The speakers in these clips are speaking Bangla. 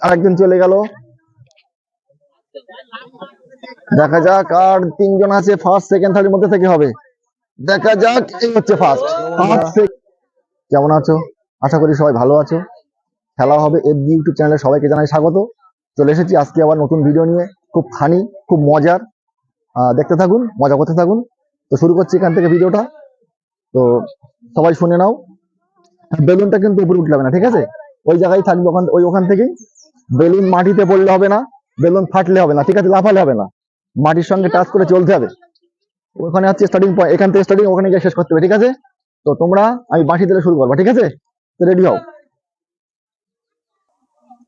আরেকজন চলে গেল। দেখা যাক আর তিনজন আছে, ফার্স্ট সেকেন্ড থার্ড মধ্যে থেকে হবে। দেখা যাক, এই হচ্ছে ফার্স্ট। কেমন আছো? আশা করি সবাই ভালো আছো। খেলা হবে এফবি ইউটিউব চ্যানেলে সবাইকে জানাই স্বাগত। চলে এসেছি আজকে আবার নতুন ভিডিও নিয়ে, খুব ফানি, খুব মজার। দেখতে থাকুন, মজা করতে থাকুন। তো শুরু করছি এখান থেকে ভিডিওটা। তো সবাই শুনে নাও। বেলুনটা কিন্তু উপরে উঠলে হবে না, ঠিক আছে? ওই জায়গায় থাকবে, ওখান থেকেই। বেলুন মাটিতে পড়লে হবে না, বেলুন ফাটলে হবে না, ঠিক আছে? লাফালে হবে না, মাটির সঙ্গে টাচ করে চলতে হবে। ওখানে হচ্ছে স্টার্টিং পয়েন্ট, এখান থেকে স্টার্টিং, ওখানে গিয়ে শেষ করতে হবে, ঠিক আছে? তো তোমরা, আমি বাঁশি দিলে শুরু করবো, ঠিক আছে? তো রেডি হও।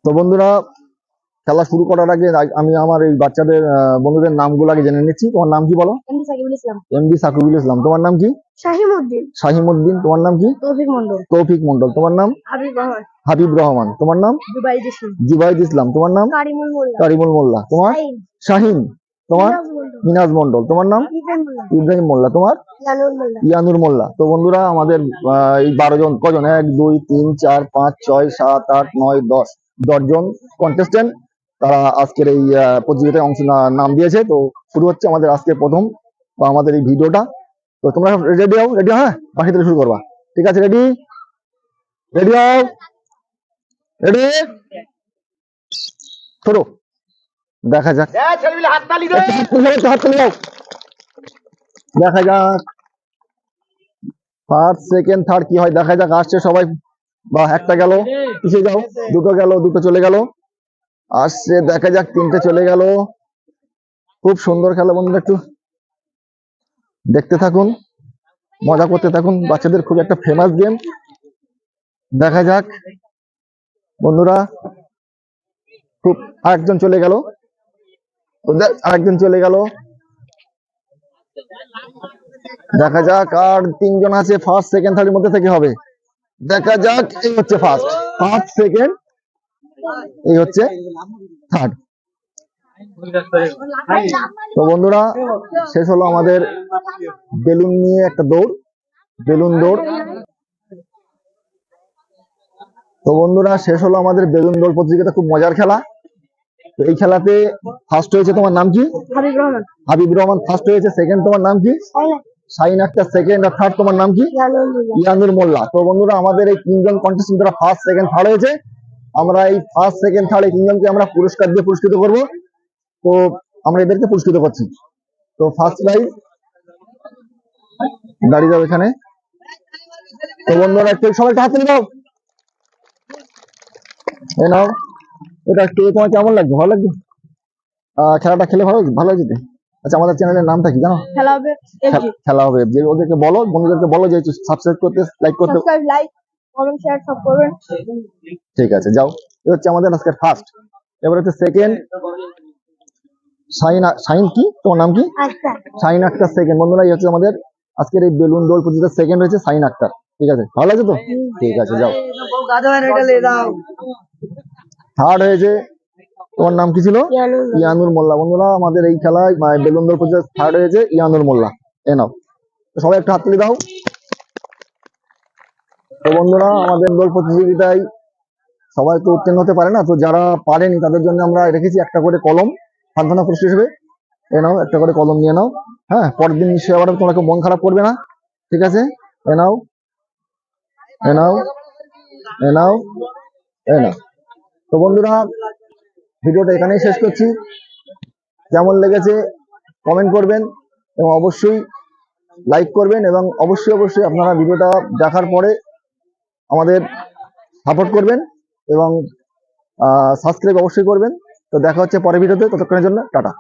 তো বন্ধুরা, খেলা শুরু করার আগে আমি আমার এই বাচ্চাদের বন্ধুদের নামগুলো আগে জেনে নিচ্ছি। তোমার নাম কি বলো? এমডি সাকিবুল ইসলাম। এমডি সাকিবুল ইসলাম। তোমার নাম কি? শাহিমউদ্দিন। শাহিমউদ্দিন। তোমার নাম কি? তৌফিক মন্ডল। তৌফিক মন্ডল। তোমার নাম? হাবিব রহমান। হাবিব রহমান। তোমার নাম? জুবাইদ ইসলাম। জুবাইদ ইসলাম। তোমার নাম? কারিমুল মোল্লা। কারিমুল মোল্লা। তোমার? শাহিন। তোমার? মিনাজ মন্ডল। তোমার নাম? ইব্রাহিম মোল্লা। তোমার? ইয়ানুর মোল্লা। তো বন্ধুরা, আমাদের এই 12 জন, কজন? 1 2 3 4 5 6 7 8 9 10 জন কন্টেস্টেন্ট, তারা আজকের এই প্রতিযোগিতায় নাম দিয়েছে। তো শুরু হচ্ছে আমাদের আজকে প্রথম বা আমাদের এই ভিডিওটা। তো তোমরা রেডি হও? রেডি? হ্যাঁ, বাকি থেকে শুরু করবা, ঠিক আছে? রেডি? রেডি হও। রেডি? ছোড়ো। দেখা যাক, দেখা যাক ফার্স্ট সেকেন্ড থার্ড কি হয়। দেখা যাক, আসছে সবাই। বা একটা গেল, পিছিয়ে যাও। দুটো গেল, দুটো চলে গেল। আসছে, দেখা যাক, 3টে চলে গেল। খুব সুন্দর খেলা বন্ধুরা, একটু দেখতে থাকুন, মজা করতে থাকুন। বাচ্চাদের খুব একটা ফেমাস গেম। দেখা যাক বন্ধুরা, খুব আরেকজন চলে গেল। আরেকজন চলে গেল। দেখা যাক আর তিনজন আছে, ফার্স্ট সেকেন্ড থার্ড মধ্যে থেকে হবে। দেখা যাক, এই হচ্ছে ফার্স্ট, ফার্স্ট সেকেন্ড, এই হচ্ছে থার্ড। তো বন্ধুরা, শেষ হলো আমাদের বেলুন নিয়ে একটা দৌড়, বেলুন দৌড়। তো বন্ধুরা, শেষ হলো আমাদের বেলুন দৌড় প্রতিযোগিতা, খুব মজার খেলা। তো এই খেলাতে ফার্স্ট হয়েছে, তোমার নাম কি? হাবিব রহমান। হাবিব রহমান ফার্স্ট হয়েছে। সেকেন্ড তোমার নাম কি? শাহিন আক্তার। সেকেন্ড। আর থার্ড তোমার নাম কি? ইয়ানুর মোল্লা। তো বন্ধুরা, আমাদের এই 3 জন কন্টেস্টেন্ট যারা ফার্স্ট সেকেন্ড থার্ড হয়েছে, আমরা এই ফার্স্ট সেকেন্ড থার্ড এই 3 জনকে আমরা পুরস্কার দিয়ে পুরস্কৃত করব। তো আমরা এদেরকে পুরস্কৃত করছি। তো ফার্স্ট প্রাইজ, দাঁড়িয়ে যাও এখানে। তো বন্ধুরা, একটু সবাই হাত তুলে দাও। এই নাও, এটা একটু, তোমার কেমন লাগছে? ভালো লাগছে? খেলাটা খেলে ভালো ভালো যেতে। আচ্ছা, আমাদের চ্যানেলের নামটা কি জানো? খেলা হবে এফজি। খেলা হবে যে, ওদেরকে বলো, বন্ধুদেরকে বলো যে সাবস্ক্রাইব করতে, লাইক করতে। সাবস্ক্রাইব, লাইক, কমেন্ট, শেয়ার সব করবেন। ঠিক আছে, যাও। এই হচ্ছে আমাদের আজকে ফার্স্ট। এবার হচ্ছে সেকেন্ড। শাহিন কি তোমার নাম কি? শাহিন আক্তার সেকেন্ড। বন্ধুরা, এই হচ্ছে আমাদের আজকের এই বেলুন দৌড় প্রতিযোগিতার সেকেন্ড হয়েছে শাহিন আক্তার। ঠিক আছে, ভালো লাগছে তো? ঠিক আছে, যাও। থার্ড হয়েছে, তোমার নাম কি ছিল? ইয়ানুর মোল্লা। বন্ধুরা, আমাদের এই খেলায় বেলুন দৌড় প্রতিযোগিতা থার্ড হয়েছে ইয়ানুর মোল্লা। এ নাও, সবাই একটু হাত তুলে দাও। তো বন্ধুরা, আমাদের দৌড় প্রতিযোগিতায় সবাই তো উত্তীর্ণ হতে পারে না, তো যারা পারেনি তাদের জন্য আমরা রেখেছি একটা করে কলম, সান্ত্বনা পুরস্কার হিসেবে। এ নাও, একটা করে কলম নিয়ে নাও। হ্যাঁ, পরের দিন নিশ্চয়ই আবার তোমরা মন খারাপ করবে না, ঠিক আছে? এ নাও, এ নাও, এ নাও, এ নাও। তো বন্ধুরা, ভিডিওটা এখানেই শেষ করছি। কেমন লেগেছে কমেন্ট করবেন এবং অবশ্যই লাইক করবেন, এবং অবশ্যই অবশ্যই আপনারা ভিডিওটা দেখার পরে আমাদের সাপোর্ট করবেন এবং সাবস্ক্রাইব অবশ্যই করবেন। তো দেখা হচ্ছে পরের ভিডিওতে, ততক্ষণের জন্য টাটা।